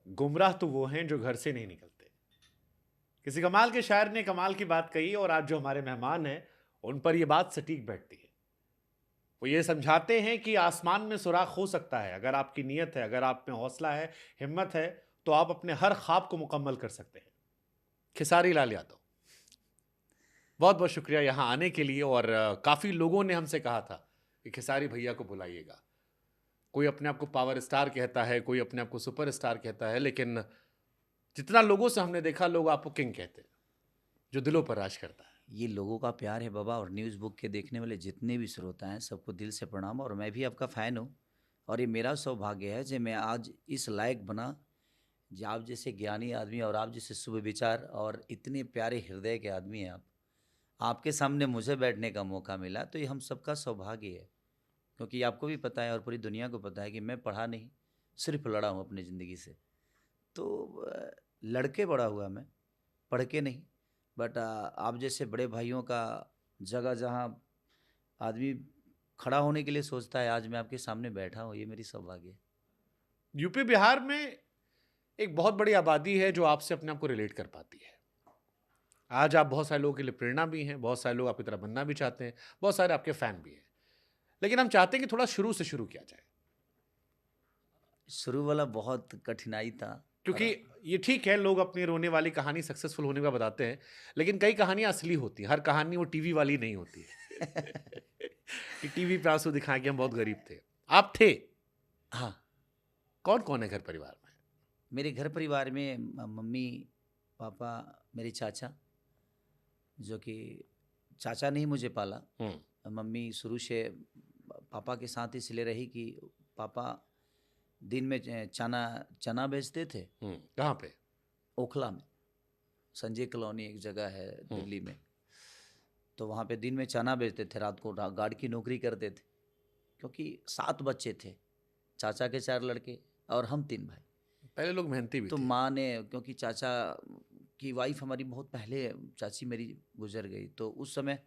गुमराह तो वो हैं जो घर से नहीं निकलते। किसी कमाल के शायर ने कमाल की बात कही और आज जो हमारे मेहमान हैं उन पर यह बात सटीक बैठती है। वो ये समझाते हैं कि आसमान में सुराख हो सकता है, अगर आपकी नीयत है, अगर आप में हौसला है, हिम्मत है, तो आप अपने हर ख्वाब को मुकम्मल कर सकते हैं। खेसारी लाल यादव, बहुत बहुत शुक्रिया यहाँ आने के लिए। और काफ़ी लोगों ने हमसे कहा था कि खेसारी भैया को बुलाइएगा। कोई अपने आप को पावर स्टार कहता है, कोई अपने आप को सुपर स्टार कहता है, लेकिन जितना लोगों से हमने देखा, लोग आपको किंग कहते हैं, जो दिलों पर राज करता है। ये लोगों का प्यार है बाबा। और न्यूज़ बुक के देखने वाले जितने भी श्रोता हैं सबको दिल से प्रणाम। और मैं भी आपका फ़ैन हूँ। और ये मेरा सौभाग्य है कि मैं आज इस लायक बना जो आप जैसे ज्ञानी आदमी और आप जैसे शुभ विचार और इतने प्यारे हृदय के आदमी हैं आप। आपके सामने मुझे बैठने का मौका मिला तो ये हम सबका सौभाग्य है। क्योंकि आपको भी पता है और पूरी दुनिया को पता है कि मैं पढ़ा नहीं, सिर्फ लड़ा हूँ अपनी ज़िंदगी से। तो लड़के बड़ा हुआ मैं, पढ़ के नहीं। बट आप जैसे बड़े भाइयों का जगह जहाँ आदमी खड़ा होने के लिए सोचता है, आज मैं आपके सामने बैठा हूँ, ये मेरी सौभाग्य है। यूपी बिहार में एक बहुत बड़ी आबादी है जो आपसे अपने आप को रिलेट कर पाती है। आज आप बहुत सारे लोगों के लिए प्रेरणा भी हैं, बहुत सारे लोग आपकी तरह बनना भी चाहते हैं, बहुत सारे आपके फैन भी हैं। लेकिन हम चाहते हैं कि थोड़ा शुरू से शुरू किया जाए, शुरू वाला बहुत कठिनाई था। क्योंकि और ये ठीक है, लोग अपनी रोने वाली कहानी सक्सेसफुल होने का बताते हैं, लेकिन कई कहानियां असली होती हैं। हर कहानी वो टीवी वाली नहीं होती है कि टीवी पे आंसू दिखाएं कि हम बहुत गरीब थे। आप थे। हाँ, कौन कौन है घर परिवार में? मेरे घर परिवार में मम्मी, पापा, मेरे चाचा, जो कि चाचा ने ही मुझे पाला। मम्मी शुरू से पापा के साथ इसलिए रही कि पापा दिन में चना चना बेचते थे। कहाँ पे? ओखला में, संजय कॉलोनी एक जगह है दिल्ली में। तो वहाँ पे दिन में चना बेचते थे, रात को गार्ड की नौकरी करते थे। क्योंकि 7 बच्चे थे, चाचा के 4 लड़के और हम 3 भाई। पहले लोग मेहनती भी तो थे। माँ ने, क्योंकि चाचा की वाइफ हमारी बहुत पहले, चाची मेरी गुजर गई, तो उस समय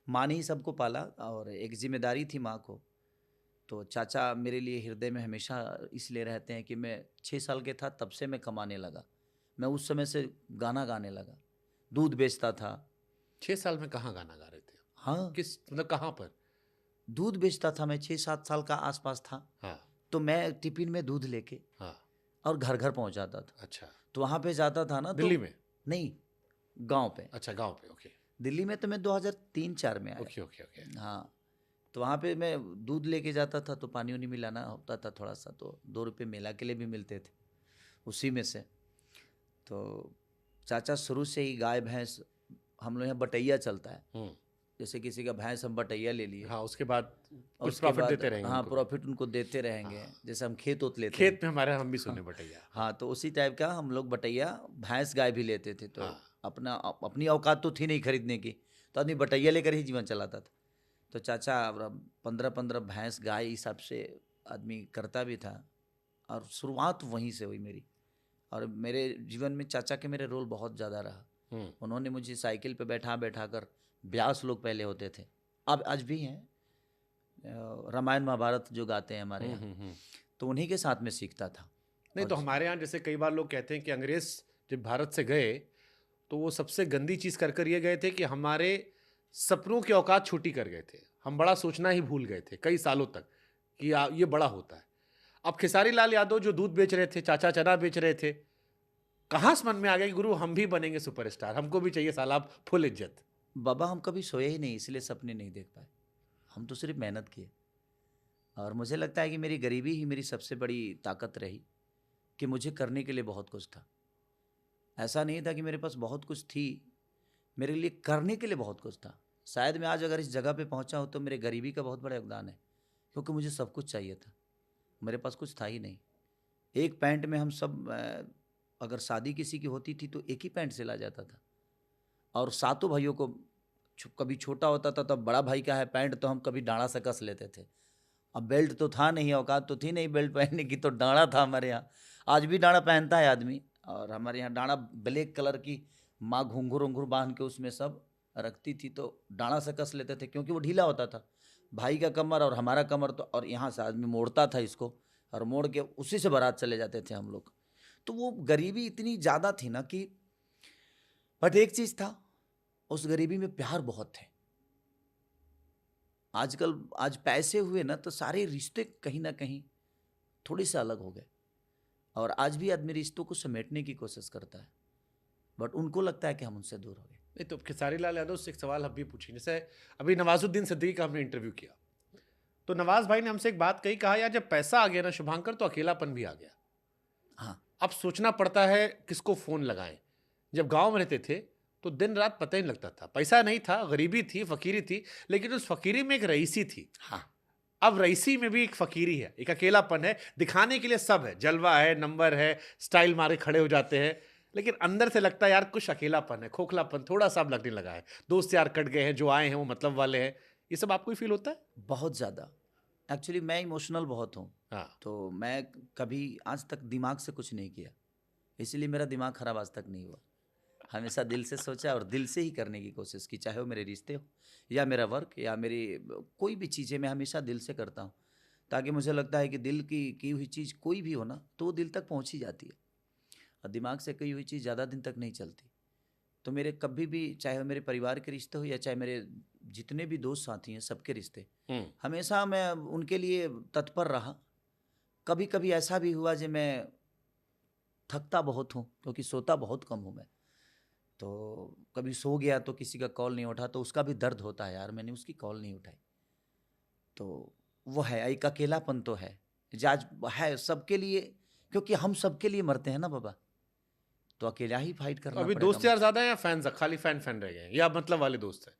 माँ ने ही सबको पाला और एक जिम्मेदारी थी माँ को। तो चाचा मेरे लिए हृदय में हमेशा इसलिए रहते हैं कि मैं 6 साल के था तब से मैं कमाने लगा। मैं उस समय से गाना गाने लगा, दूध बेचता था। 6 साल में कहाँ गाना गा रहे थे? हाँ, किस मतलब कहाँ पर? दूध बेचता था मैं, 6-7 साल का आसपास था। हाँ। तो मैं टिफिन में दूध लेके हाँ। और घर घर पहुंचाता था। अच्छा। तो वहाँ पे जाता था ना, तो दिल्ली में? नहीं, गांव पे। अच्छा, गांव पे। ओके दिल्ली में तो मैं 2003-4 में आया। Okay okay okay. हाँ, तो वहाँ पे मैं दूध लेके जाता था तो पानी उनी मिलाना होता था थोड़ा सा, तो 2 रुपये मेला के लिए भी मिलते थे उसी में से। तो चाचा शुरू से ही गाय भैंस, हम लोग यहाँ बटैया चलता है, जैसे किसी का भैंस हम बटैया ले लिए हाँ, उसके बाद और कुछ उसके प्रॉफिट बाद देते रहेंगे हाँ उनको भी। प्रॉफिट उनको देते रहेंगे। हाँ। जैसे हम खेत उत लेते हैं। खेत में हमारे, हम भी हाँ, सुने बटैया। हाँ, तो उसी टाइप का हम लोग बटैया भैंस गाय भी लेते थे। तो हाँ। अपनी औकात तो थी नहीं खरीदने की, तो आदमी बटैया लेकर ही जीवन चलाता था। तो चाचा 15-15 भैंस गाय हिसाब से आदमी करता भी था। और शुरुआत वहीं से हुई मेरी। और मेरे जीवन में चाचा के मेरे रोल बहुत ज़्यादा रहा। उन्होंने मुझे साइकिल पे बैठा बैठा कर, ब्यास लोग पहले होते थे, अब आज भी हैं, रामायण महाभारत जो गाते हैं हमारे यहाँ, तो उन्हीं के साथ में सीखता था। नहीं और तो हमारे यहाँ जैसे कई बार लोग कहते हैं कि अंग्रेज जब भारत से गए तो वो सबसे गंदी चीज़ कर कर ये गए थे कि हमारे सपनों की औकात छोटी कर गए थे। हम बड़ा सोचना ही भूल गए थे कई सालों तक कि ये बड़ा होता है। अब खेसारी लाल यादव जो दूध बेच रहे थे, चाचा चना बेच रहे थे, कहाँ से मन में आ गया कि गुरु हम भी बनेंगे सुपरस्टार, हमको भी चाहिए साला फुल इज्जत? बाबा हम कभी सोए ही नहीं, इसलिए सपने नहीं देख पाए। हम तो सिर्फ मेहनत किए। और मुझे लगता है कि मेरी गरीबी ही मेरी सबसे बड़ी ताकत रही, कि मुझे करने के लिए बहुत कुछ था। ऐसा नहीं था कि मेरे पास बहुत कुछ थी, मेरे लिए करने के लिए बहुत कुछ था। शायद मैं आज अगर इस जगह पे पहुंचा हूं तो मेरे गरीबी का बहुत बड़ा योगदान है। क्योंकि मुझे सब कुछ चाहिए था, मेरे पास कुछ था ही नहीं। एक पैंट में हम सब, अगर शादी किसी की होती थी तो एक ही पैंट सिला जाता था। और सातों भाइयों को, कभी छोटा होता था तो बड़ा भाई का है पैंट, तो हम कभी डाँड़ा से कस लेते थे। अब बेल्ट तो था नहीं, औकात तो थी नहीं बेल्ट पहनने की, तो डाँड़ा था हमारे यहाँ। आज भी डाँड़ा पहनता है आदमी। और हमारे यहाँ डाँड़ा ब्लैक कलर की, माँ घुंघरू उंघरू बांध के उसमें सब रखती थी, तो डाँड़ा से कस लेते थे क्योंकि वो ढीला होता था। भाई का कमर और हमारा कमर, तो और यहाँ से आदमी मोड़ता था इसको, और मोड़ के उसी से बारात चले जाते थे हम लोग। तो वो गरीबी इतनी ज़्यादा थी ना कि, बट एक चीज़ था, उस गरीबी में प्यार बहुत थे। आजकल आज पैसे हुए ना तो सारे रिश्ते कहीं ना कहीं थोड़े से अलग हो गए, और आज भी आदमी रिश्तों को समेटने की कोशिश करता है, बट उनको लगता है कि हम उनसे दूर हो गए। नहीं तो खेसारी लाल यादव से एक सवाल हम भी पूछेंगे। जैसे अभी नवाजुद्दीन सिद्दीकी का हमने इंटरव्यू किया, तो नवाज भाई ने हमसे एक बात कही, कहा यार जब पैसा आ गया ना शुभांकर तो अकेलापन भी आ गया। हाँ, अब सोचना पड़ता है किसको फोन लगाएं। जब गांव में रहते थे तो दिन रात पता ही नहीं लगता था, पैसा नहीं था, गरीबी थी, फकीरी थी, लेकिन उस फकीरी में एक रईसी थी। हाँ, अब रईसी में भी एक फकीरी है, एक अकेलापन है। दिखाने के लिए सब है, जलवा है, नंबर है, स्टाइल मारे खड़े हो जाते हैं, लेकिन अंदर से लगता है यार कुछ अकेलापन है, खोखलापन थोड़ा सा अब लगने लगा है। दोस्त यार कट गए हैं, जो आए हैं वो मतलब वाले हैं। ये सब आपको ही फील होता है? बहुत ज़्यादा। एक्चुअली मैं इमोशनल बहुत हूँ, हाँ। तो मैं कभी आज तक दिमाग से कुछ नहीं किया, इसीलिए मेरा दिमाग खराब आज तक नहीं हुआ। हमेशा दिल से सोचा और दिल से ही करने की कोशिश की, चाहे वो मेरे रिश्ते हो या मेरा वर्क या मेरी कोई भी चीज़ें, मैं हमेशा दिल से करता हूँ, ताकि मुझे लगता है कि दिल की हुई चीज़ कोई भी हो ना तो वो दिल तक पहुँच ही जाती है, और दिमाग से कही हुई चीज़ ज़्यादा दिन तक नहीं चलती। तो मेरे कभी भी, चाहे वो मेरे परिवार के रिश्ते हो या चाहे मेरे जितने भी दोस्त साथी हैं, सबके रिश्ते, हमेशा मैं उनके लिए तत्पर रहा। कभी कभी ऐसा भी हुआ जो मैं थकता बहुत हूँ, क्योंकि सोता बहुत कम हूँ मैं, तो कभी सो गया तो किसी का कॉल नहीं उठा तो उसका भी दर्द होता है, यार मैंने उसकी कॉल नहीं उठाई। तो वो है, एक अकेलापन तो है, जाज है सबके लिए, क्योंकि हम सबके लिए मरते हैं ना बाबा, तो अकेला ही फाइट तो करना अभी पड़ेगा दोस्त यार मुझे। ज्यादा है या फैन, खाली फैन फैन रह गए हैं, या मतलब वाले दोस्त हैं?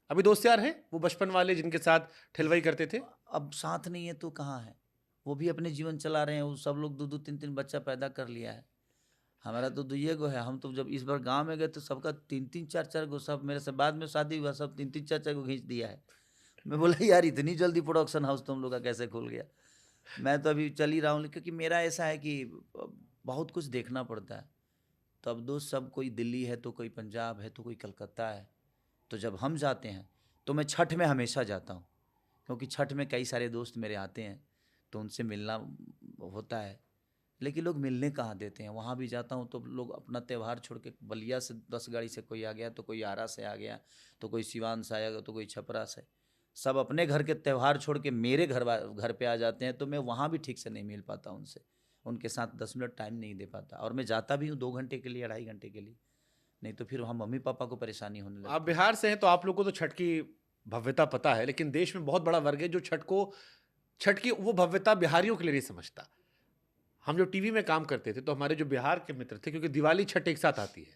अभी दोस्त यार हैं वो बचपन वाले जिनके साथ ठिलवाई करते थे? अब साथ नहीं है तो कहाँ है, वो भी अपने जीवन चला रहे हैं, वो सब लोग दो दो तीन तीन बच्चा पैदा कर लिया है। हमारा तो दुइये गो है, हम तो जब इस बार गांव में गए तो सबका तीन तीन चार चार गो, सब मेरे से बाद में शादी हुआ, सब तीन तीन चार चार गो खींच दिया है। मैं बोला यार इतनी जल्दी प्रोडक्शन हाउस तुम लोग का कैसे खुल गया। मैं तो अभी चल ही रहा हूँ, क्योंकि मेरा ऐसा है कि बहुत कुछ देखना पड़ता है। तो अब दोस्त सब, कोई दिल्ली है तो कोई पंजाब है तो कोई कलकत्ता है, तो जब हम जाते हैं तो मैं छठ में हमेशा जाता हूँ, क्योंकि छठ में कई सारे दोस्त मेरे आते हैं तो उनसे मिलना होता है। लेकिन लोग मिलने कहाँ देते हैं, वहाँ भी जाता हूँ तो लोग अपना त्यौहार छोड़ के, बलिया से 10 गाड़ी से कोई आ गया, तो कोई आरा से आ गया, तो कोई सिवान से आएगा, तो कोई छपरा से, सब अपने घर के त्यौहार छोड़ के मेरे घर पे आ जाते हैं, तो मैं वहाँ भी ठीक से नहीं मिल पाता उनसे, उनके साथ 10 मिनट टाइम नहीं दे पाता, और मैं जाता भी हूँ 2 घंटे के लिए, 2.5 घंटे के लिए, नहीं तो फिर वहाँ मम्मी पापा को परेशानी होने आप लगती है। बिहार से हैं तो आप लोगों को तो छठ की भव्यता पता है, लेकिन देश में बहुत बड़ा वर्ग है जो छठ की वो भव्यता बिहारियों के लिए नहीं समझता। हम जो टीवी में काम करते थे तो हमारे जो बिहार के मित्र थे, क्योंकि दिवाली छठ एक साथ आती है,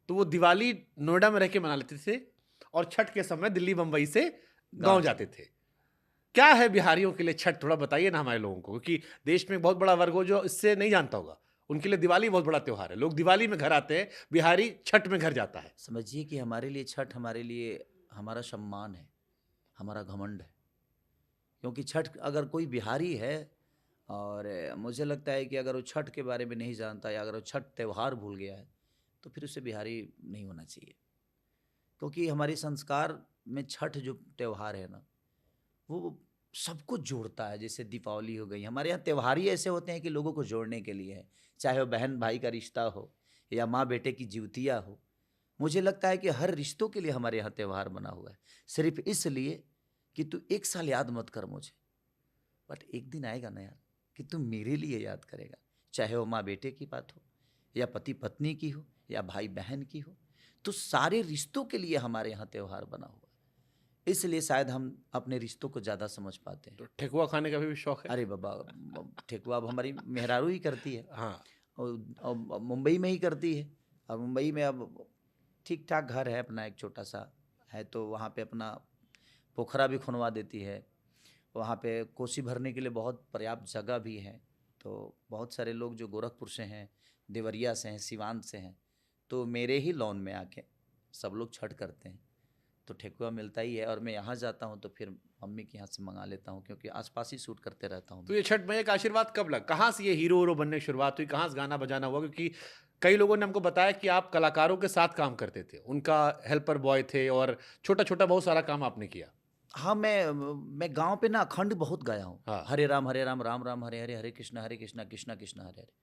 तो वो दिवाली नोएडा में रह के मना लेते थे और छठ के समय दिल्ली बंबई से गांव जाते थे। क्या है बिहारियों के लिए छठ, थोड़ा बताइए ना हमारे लोगों को, क्योंकि देश में बहुत बड़ा वर्ग हो जो इससे नहीं जानता होगा। उनके लिए दिवाली बहुत बड़ा त्योहार है, लोग दिवाली में घर आते हैं, बिहारी छठ में घर जाता है। समझिए कि हमारे लिए छठ, हमारे लिए हमारा सम्मान है, हमारा घमंड है, क्योंकि छठ अगर कोई बिहारी है, और मुझे लगता है कि अगर वो छठ के बारे में नहीं जानता या अगर वो छठ त्यौहार भूल गया है, तो फिर उसे बिहारी नहीं होना चाहिए। क्योंकि हमारे संस्कार में छठ जो त्यौहार है ना, वो सबको जोड़ता है। जैसे दीपावली हो गई, हमारे यहाँ त्यौहार ही ऐसे होते हैं कि लोगों को जोड़ने के लिए है, चाहे वो बहन भाई का रिश्ता हो या माँ बेटे की जिउतिया हो। मुझे लगता है कि हर रिश्तों के लिए हमारे यहाँ त्यौहार बना हुआ है, सिर्फ इसलिए कि तू 1 साल याद मत कर मुझे, बट एक दिन आएगा ना यार कि तू मेरे लिए याद करेगा, चाहे वो माँ बेटे की बात हो या पति पत्नी की हो या भाई बहन की हो, तो सारे रिश्तों के लिए हमारे यहाँ त्यौहार बना हुआ है। इसलिए शायद हम अपने रिश्तों को ज़्यादा समझ पाते हैं। तो ठेकुआ खाने का भी शौक है? अरे बाबा, ठेकुआ अब हमारी मेहरारू ही करती है, हाँ। और मुंबई में ही करती है। और मुंबई में अब ठीक ठाक घर है अपना, एक छोटा सा है, तो वहाँ पे अपना पोखरा भी खुनवा देती है, वहाँ पे कोसी भरने के लिए बहुत पर्याप्त जगह भी है। तो बहुत सारे लोग जो गोरखपुर से हैं, देवरिया से हैं, सिवान से हैं, तो मेरे ही लॉन में आके सब लोग छठ करते हैं, तो ठेकुआ मिलता ही है। और मैं यहाँ जाता हूँ तो फिर मम्मी के यहाँ से मंगा लेता हूँ, क्योंकि आसपास ही शूट करते रहता हूँ। तो ये छठ मैया का आशीर्वाद कब लगा, कहाँ से ये हीरो बनने की शुरुआत हुई, कहाँ से गाना बजाना हुआ? क्योंकि कई लोगों ने हमको बताया कि आप कलाकारों के साथ काम करते थे, उनका हेल्पर बॉय थे, और छोटा छोटा बहुत सारा काम आपने किया। हाँ, मैं गांव पे ना अखंड बहुत गाया हूँ। हाँ। हरे राम राम राम हरे हरे, हरे कृष्णा कृष्णा कृष्णा हरे हरे।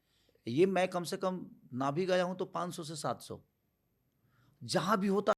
ये मैं कम से कम ना भी गया हूँ तो 500 से 700 जहाँ भी होता